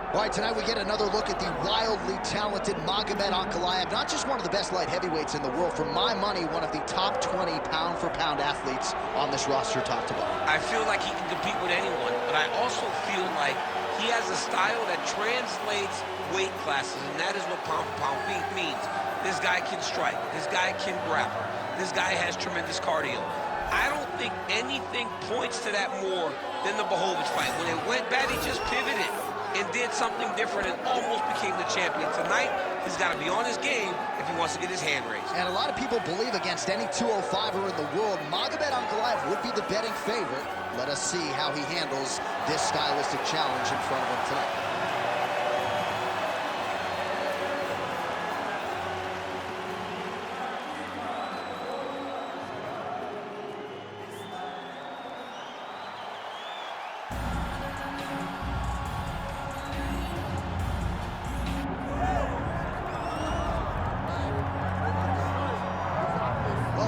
All right, tonight we get another look at the wildly talented Magomed Ankalaev, not just one of the best light heavyweights in the world, for my money, one of the top 20 pound-for-pound athletes on this roster, top to bottom. I feel like he can compete with anyone, but I also feel like he has a style that translates weight classes, and that is what pound-for-pound means. This guy can strike. This guy can grapple. This guy has tremendous cardio. I don't think anything points to that more than the Blachowicz fight. When it went bad, he just pivoted and did something different and almost became the champion. Tonight, he's got to be on his game if he wants to get his hand raised. And a lot of people believe against any 205er in the world, Magomed Ankalaev would be the betting favorite. Let us see how he handles this stylistic challenge in front of him tonight.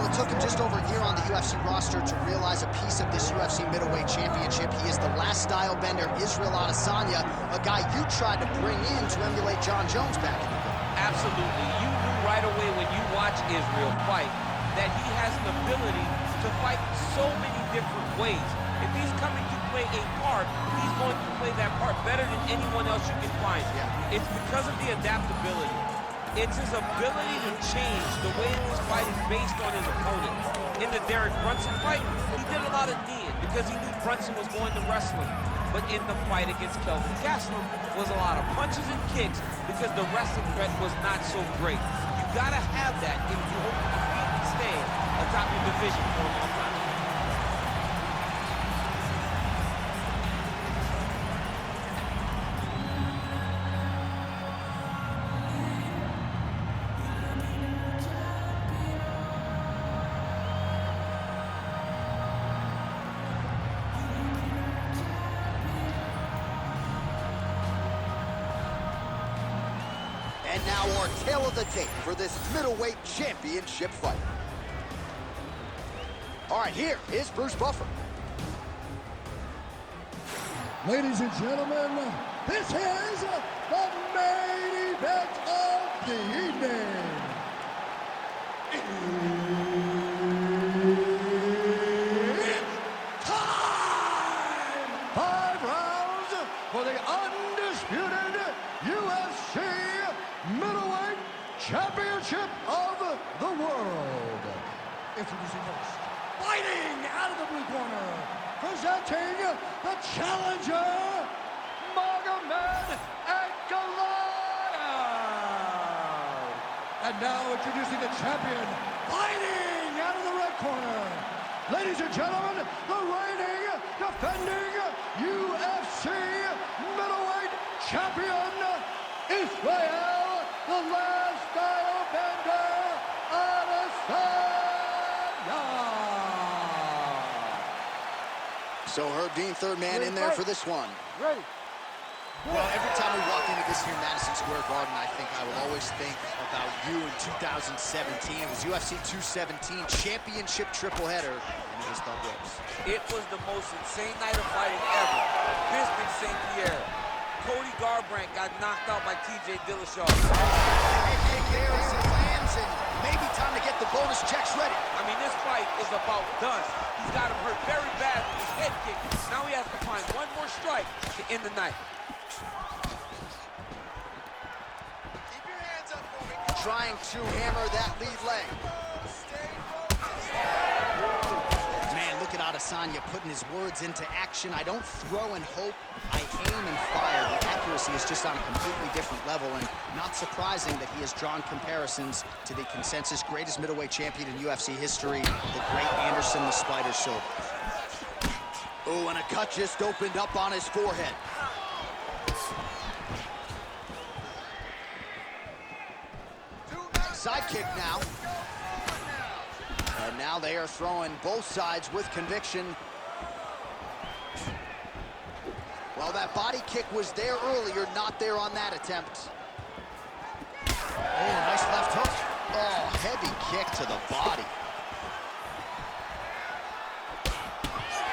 It took him just over a year on the UFC roster to realize a piece of this UFC middleweight championship. He is the last style bender, Israel Adesanya, a guy you tried to bring in to emulate John Jones back in the day. Absolutely. You knew right away when you watch Israel fight that he has an ability to fight so many different ways. If he's coming to play a part, he's going to play that part better than anyone else you can find. Yeah. It's because of the adaptability. It's his ability to change the way this fight is based on his opponent. In the Derek Brunson fight, he did a lot of kneeing because he knew Brunson was going to wrestling. But in the fight against Kelvin Gastelum was a lot of punches and kicks because the wrestling threat was not so great. You gotta have that if you hope to compete and stay atop your division for a long time. And now our tail of the tape for this middleweight championship fight. All right, here is Bruce Buffer. Ladies and gentlemen, this is the main event of the evening. It's time! 5 rounds for the undisputed UFC middleweight championship of the world. Introducing first, fighting out of the blue corner, presenting the challenger, Magomed Ankalaev. And now introducing the champion, fighting out of the red corner, ladies and gentlemen, the reigning, defending UFC middleweight champion, Israel, the last style bender, Adesanya. So Herb Dean, third man in there for this one. Ready. Well, every time we walk into this here Madison Square Garden, I think I will always think about you in 2017. It was UFC 217 championship triple header, and it was the ropes. It was the most insane night of fighting ever. Bisping St. Pierre. Cody Garbrandt got knocked out by TJ Dillashaw. There is his hands, and maybe time to get the bonus checks ready. I mean, this fight is about done. He's got him hurt very bad with his head kick. Now he has to find one more strike to end the night. Keep your hands up for me. Trying to hammer that lead leg. Man, look at Adesanya putting his words into action. I don't throw and hope, I aim and fire. The accuracy is just on a completely different level, and not surprising that he has drawn comparisons to the consensus greatest middleweight champion in UFC history, the great Anderson the Spider Silva. Oh, and a cut just opened up on his forehead. Side kick now. And now they are throwing both sides with conviction. Well, that body kick was there earlier, not there on that attempt. Oh, nice left hook. Oh, heavy kick to the body.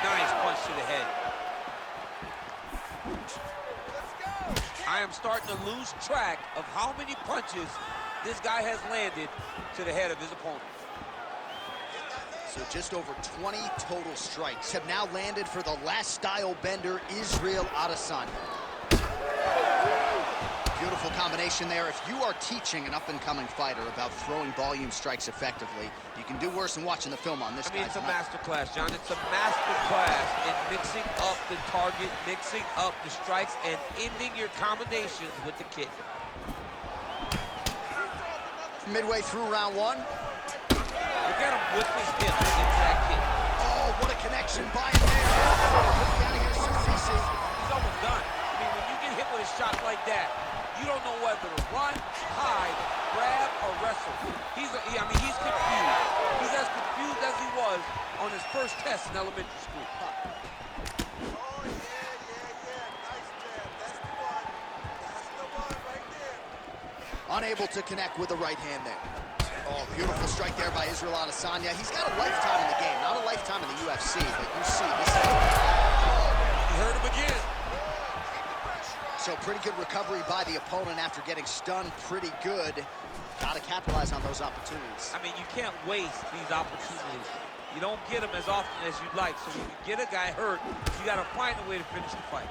Nice punch to the head. I am I'm starting to lose track of how many punches this guy has landed to the head of his opponent. So just over 20 total strikes have now landed for the last style bender, Israel Adesanya. Beautiful combination there. If you are teaching an up-and-coming fighter about throwing volume strikes effectively, you can do worse than watching the film on this guy. It's a master class, John. It's a master class in mixing up the target, mixing up the strikes, and ending your combinations with the kick. Midway through round one. Look at him whip his hip into that kick. Oh, what a connection by him there. Out of here, CC. He's almost done. I mean, when you get hit with a shot like that, you don't know whether to run, hide, grab, or wrestle. He's confused. He's as confused as he was on his first test in elementary school. Oh, yeah. Nice jab. That's the one. That's the one right there. Unable to connect with the right hand there. Oh, beautiful strike there by Israel Adesanya. He's got a lifetime in the game, not a lifetime in the UFC, but you see this. He hurt him again. So pretty good recovery by the opponent after getting stunned pretty good. Got to capitalize on those opportunities. I mean, you can't waste these opportunities. You don't get them as often as you'd like. So when you get a guy hurt, you got to find a way to finish the fight.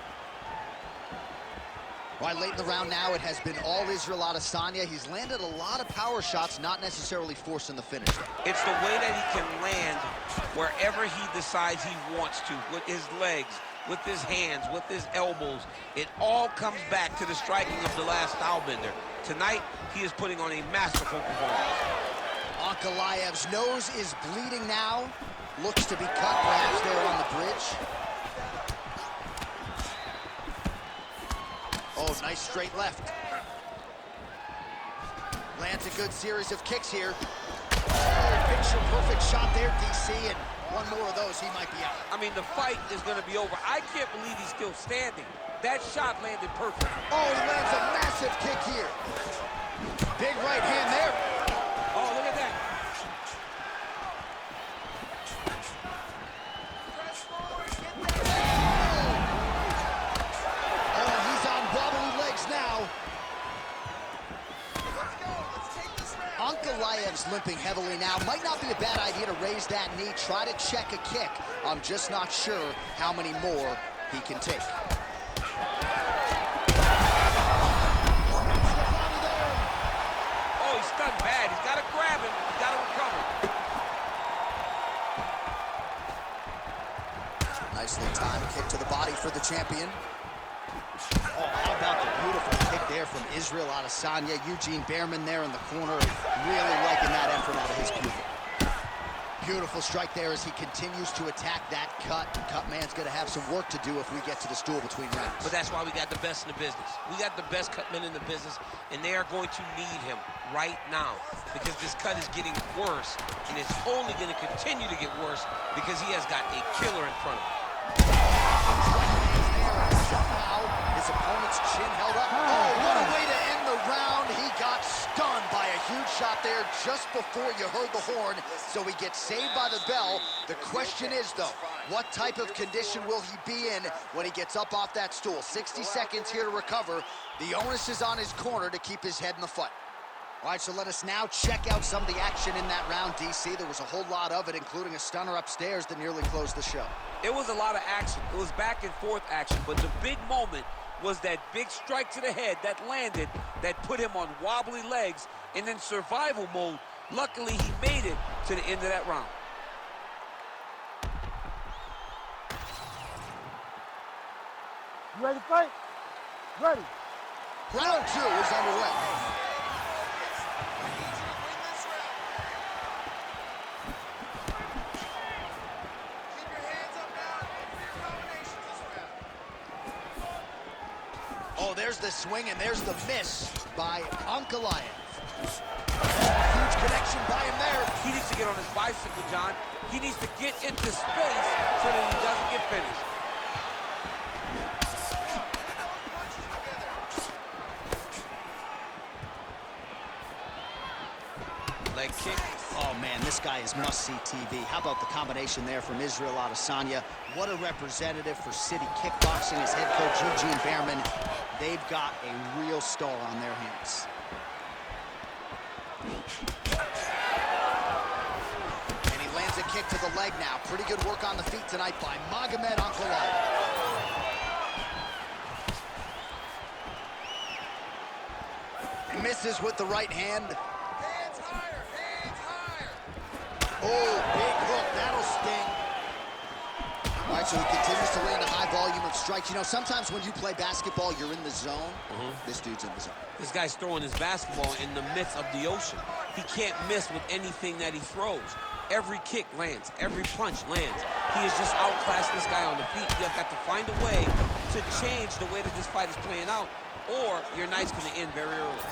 Right, late in the round now, it has been all Israel Adesanya. He's landed a lot of power shots, not necessarily forcing the finish. It's the way that he can land wherever he decides he wants to, with his legs, with his hands, with his elbows. It all comes back to the striking of the last style bender. Tonight, he is putting on a masterful performance. Ankalaev's nose is bleeding now. Looks to be cut, perhaps there on the bridge. Oh, nice straight left. Lands a good series of kicks here. Oh, picture perfect shot there, DC, and one more of those, he might be out. I mean, the fight is going to be over. I can't believe he's still standing. That shot landed perfect. Oh, he lands a massive kick here. Big right hand there. Oh, look at that. Oh, he's on wobbly legs now. Let's go. Let's take this round. Ankalaev's limping heavily now. Might not be a bad idea to raise that knee, try to check a kick. I'm just not sure how many more he can take. Oh, he's stunned bad. He's got to grab him. He's got to recover. Nicely timed kick to the body for the champion. Oh, how about the beautiful kick there from Israel Adesanya. Eugene Behrman there in the corner, really liking that effort out of his pupil. Beautiful strike there as he continues to attack that cut. Cut man's going to have some work to do if we get to the stool between rounds. But that's why we got the best in the business. We got the best cut men in the business, and they are going to need him right now because this cut is getting worse, and it's only going to continue to get worse because he has got a killer in front of him. Somehow, his opponent's chin held up. Oh, what a way to end the round. He got stunned by a huge shot there just before you heard the horn, so he gets saved by the bell. The question is, though, what type of condition will he be in when he gets up off that stool? 60 seconds here to recover. The onus is on his corner to keep his head in the fight. All right, so let us now check out some of the action in that round, DC. There was a whole lot of it, including a stunner upstairs that nearly closed the show. It was a lot of action. It was back and forth action, but the big moment was that big strike to the head that landed, that put him on wobbly legs, and in survival mode. Luckily, he made it to the end of that round. You ready to fight? Ready. Round 2 is underway. Oh, there's the swing and there's the miss by Ankalaev. Huge connection by him there. He needs to get on his bicycle, John. He needs to get into space so that he doesn't get finished. Leg kick. Oh, man, this guy is must-see TV. How about the combination there from Israel Adesanya? What a representative for City Kickboxing, his head coach, Eugene Behrman. they've got a real star on their hands. And he lands a kick to the leg now. Pretty good work on the feet tonight by Magomed Ankalaev. Misses with the right hand. Hands higher, hands higher. Oh, big hook, that'll sting. All right, so he continues to land a high volume of strikes. You know, sometimes when you play basketball, you're in the zone. This dude's in the zone. This guy's throwing his basketball in the midst of the ocean. He can't miss with anything that he throws. Every kick lands, every punch lands. He has just outclassed this guy on the feet. You've got to find a way to change the way that this fight is playing out, or your night's going to end very early.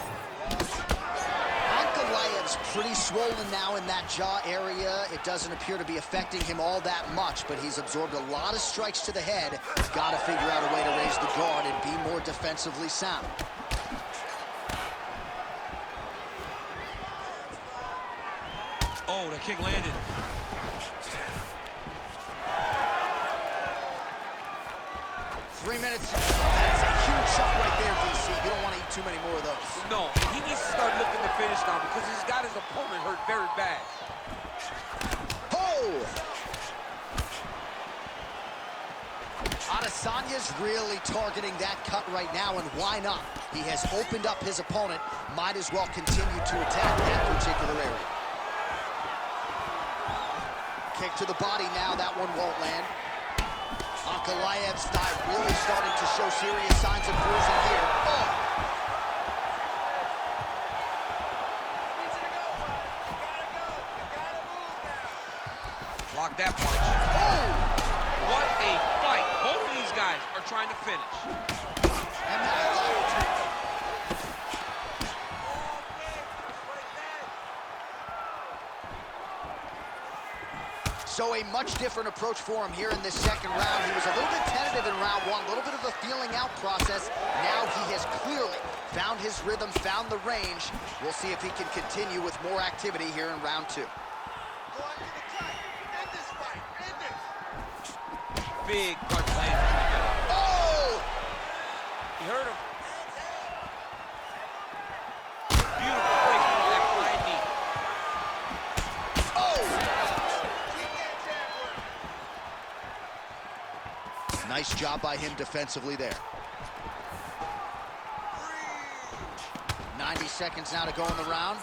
Ankalaev's pretty swollen now in that jaw area. It doesn't appear to be affecting him all that much, but he's absorbed a lot of strikes to the head. Got to figure out a way to raise the guard and be more defensively sound. Oh, the kick landed. 3 minutes. That's a huge shot right there, DC. You don't want to eat too many more of those. No, he needs to start looking to finish now because he's got his opponent hurt very bad. Oh! Adesanya's really targeting that cut right now, and why not? He has opened up his opponent. Might as well continue to attack that particular area. Kick to the body now. That one won't land. Ankalaev's thigh really starting to show serious signs of bruising here. Oh! Block that punch. Oh! What a fight. Both of these guys are trying to finish. And now so a much different approach for him here in this second round. He was a little bit tentative in round one, a little bit of a feeling out process. Now he has clearly found his rhythm, found the range. We'll see if he can continue with more activity here in round two. Go on to the cut. End this fight. End it. Big punch lands. Oh! He hurt him. Beautiful placement on that flying knee. Oh! Keep that jab work. Nice job by him defensively there. 90 seconds now to go in the round.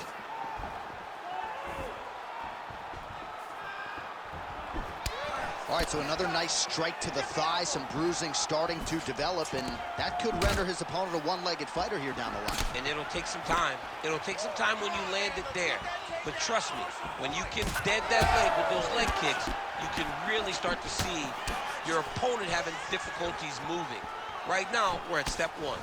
All right, so another nice strike to the thigh, some bruising starting to develop, and that could render his opponent a one-legged fighter here down the line. And it'll take some time. It'll take some time when you land it there. But trust me, when you can dead that leg with those leg kicks, you can really start to see your opponent having difficulties moving. Right now, we're at step one.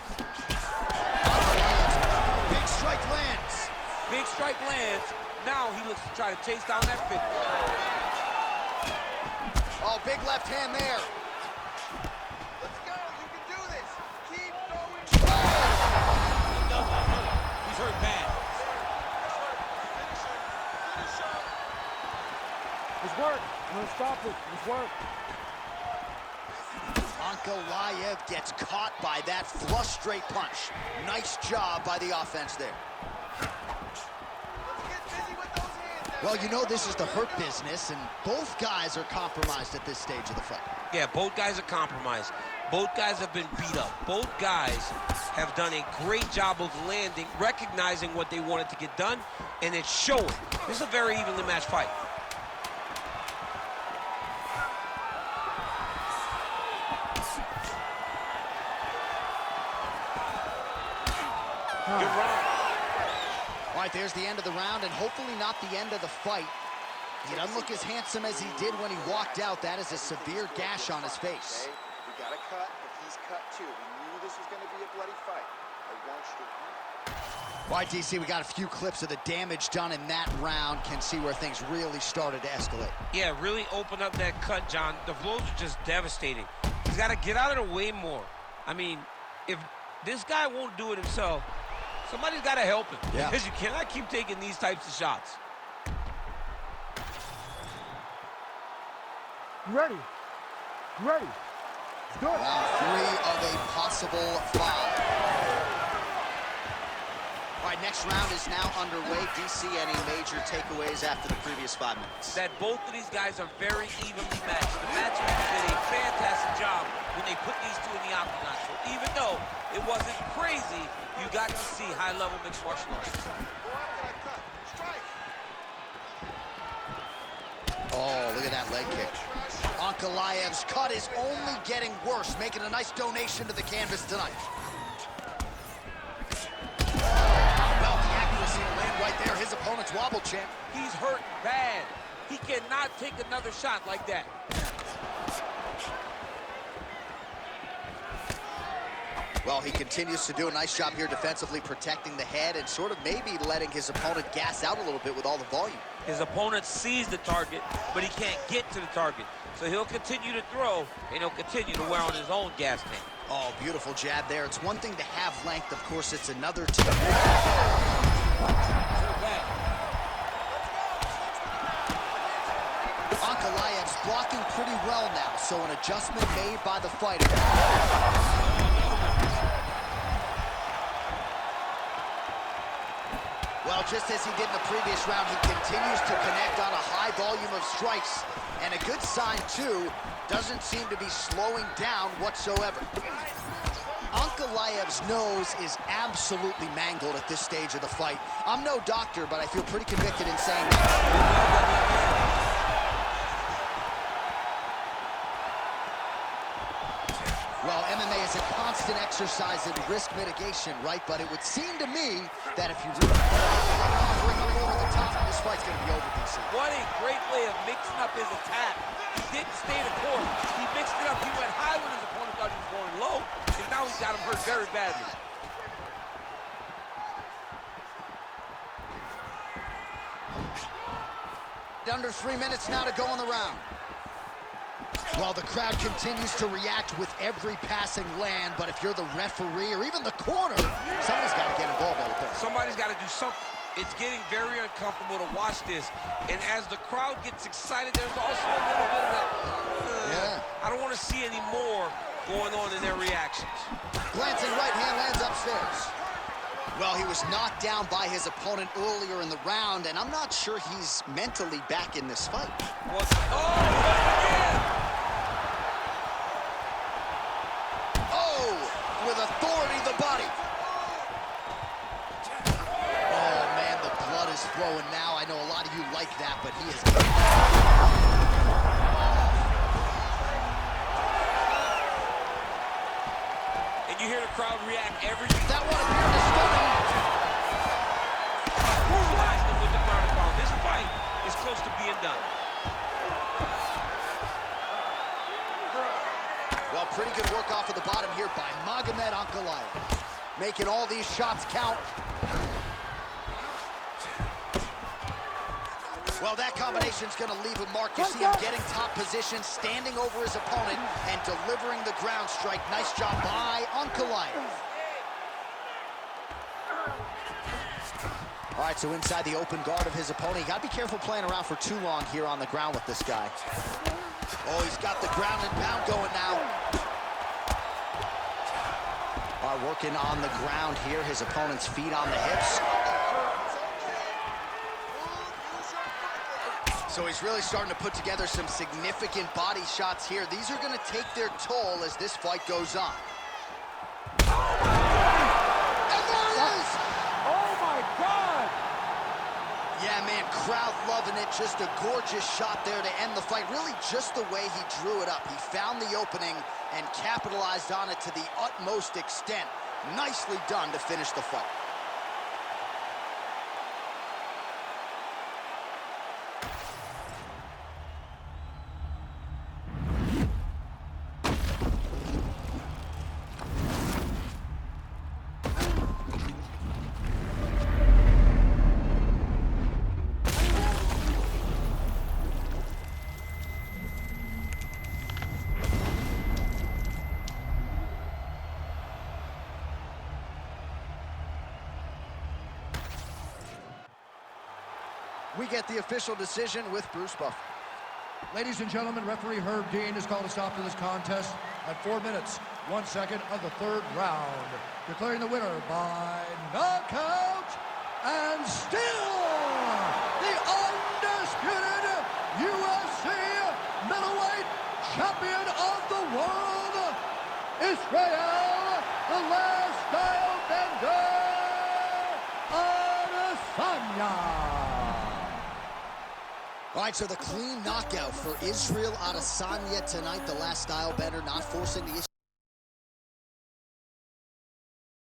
Big strike lands. Big strike lands. Now he looks to try to chase down that finish. Oh, big left hand there. Let's go. You can do this. Keep going. He's hurt bad. Finish him. Finish him. It's work. I'm gonna stop it. It's work. Ankalaev gets caught by that flush straight punch. Nice job by the offense there. Let's get busy with those hands now. Well, you know this is the hurt business, and both guys are compromised at this stage of the fight. Yeah, both guys are compromised. Both guys have been beat up. Both guys have done a great job of landing, recognizing what they wanted to get done, and it's showing. This is a very evenly matched fight. Good round. All right, there's the end of the round, and hopefully not the end of the fight. He doesn't look as handsome as he did when he walked out. That is a severe gash on his face. Okay, we got a cut, but he's cut too. We knew this was going to be a bloody fight. I want you to... All right, DC, we got a few clips of the damage done in that round. Can see where things really started to escalate. Yeah, really open up that cut, John. The blows are just devastating. He's got to get out of the way more. I mean, if this guy won't do it himself, somebody's got to help him. Yeah. Because you cannot keep taking these types of shots. You ready? You ready? Let's do it. Round 3 of a possible 5. All right, next round is now underway. DC, any major takeaways after the previous 5 minutes? That both of these guys are very evenly matched. The matchmakers did a fantastic job when they put these two in the octagon. So even though it wasn't crazy, you got to see high-level mixed martial arts. Oh, look at that leg kick. Ankalaev's cut is only getting worse, making a nice donation to the canvas tonight. Well, the accuracy to land right there. His opponent's wobble, champ. He's hurt bad. He cannot take another shot like that. Well, he continues to do a nice job here defensively, protecting the head and sort of maybe letting his opponent gas out a little bit with all the volume. His opponent sees the target, but he can't get to the target. So he'll continue to throw, and he'll continue to wear on his own gas tank. Oh, beautiful jab there. It's one thing to have length. Of course, it's another to... Ankalaev's blocking pretty well now, so an adjustment made by the fighter. Well, just as he did in the previous round, he continues to connect on a high volume of strikes. And a good sign, too, doesn't seem to be slowing down whatsoever. Ankalaev's nose is absolutely mangled at this stage of the fight. I'm no doctor, but I feel pretty convicted in saying that. Well, MMA is a constant exercise in risk mitigation, right? But it would seem to me that if you really bring him over the top, this fight's going to be over, DC. What a great way of mixing up his attack. He didn't stay the course. He mixed it up. He went high when his opponent thought he was going low, and now he's got him hurt very badly. Under 3 minutes now to go in the round. Well, the crowd continues to react with every passing land, but if you're the referee or even the corner, somebody's got to get involved out there. Somebody's got to do something. It's getting very uncomfortable to watch this, and as the crowd gets excited, there's also a little bit of that, I don't want to see any more going on in their reactions. Glancing right hand lands upstairs. Well, he was knocked down by his opponent earlier in the round, and I'm not sure he's mentally back in this fight. With authority, the body. Oh, man, the blood is flowing now. I know a lot of you like that, but he is... And you hear the crowd react every... That one appeared to stun him. Brutalized him with the ground and pound. This fight is close to being done. Well, pretty good work off of the bottom here by Magomed Ankalaev. Making all these shots count. Well, that combination's going to leave a mark. You see him getting top position, standing over his opponent, and delivering the ground strike. Nice job by Ankalaev. All right, so inside the open guard of his opponent. You got to be careful playing around for too long here on the ground with this guy. Oh, he's got the ground and pound going now. Working on the ground here. His opponent's feet on the hips. So he's really starting to put together some significant body shots here. These are going to take their toll as this fight goes on. And there it is! Oh, my God! Yeah, man, crowd loving it. Just a gorgeous shot there to end the fight. Really just the way he drew it up. He found the opening and capitalized on it to the utmost extent. Nicely done to finish the fight. We get the official decision with Bruce Buffer. Ladies and gentlemen, referee Herb Dean has called a stop to this contest at 4 minutes, 1 second of the third round, declaring the winner by knockout and still the undisputed UFC middleweight champion of the world, Israel, the last style bender, Adesanya. All right, so the clean knockout for Israel Adesanya tonight, the last style bender, not forcing the issue.